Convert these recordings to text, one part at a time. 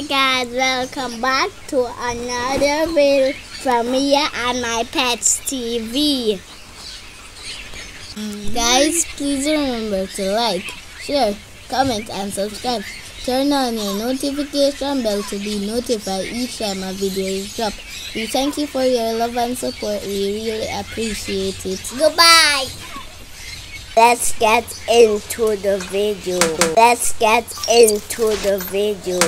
guys, welcome back to another video from me and my pets TV. Guys, please remember to like, share, comment and subscribe. Turn on your notification bell to be notified each time a video is dropped. We thank you for your love and support. We really appreciate it. Goodbye. Let's get into the video.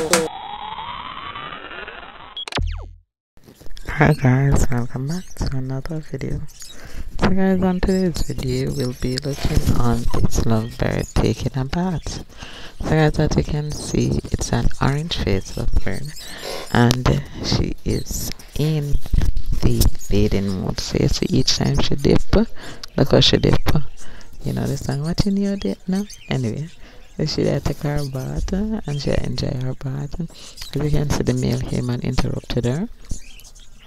Hi guys, welcome back to another video. So guys, on today's video we'll be looking on this lovebird taking a bath. So guys, as you can see, it's an orange face lovebird and she is in the bathing mode. So you see each time she dip, look how she dip. You know this song, what in your dip now? Anyway, so she take her bath and she enjoy her bath. As you can see, the male came and interrupted her.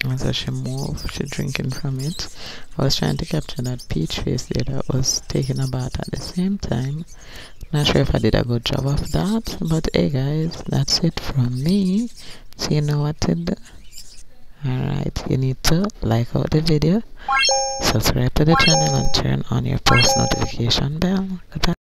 And so she moved, she drinking from it. I was trying to capture that peach face there that was taking a bath at the same time. Not sure if I did a good job of that, but hey guys, that's it from me. So you know what to do. Alright, you need to like out the video, subscribe to the channel and turn on your post notification bell. Goodbye.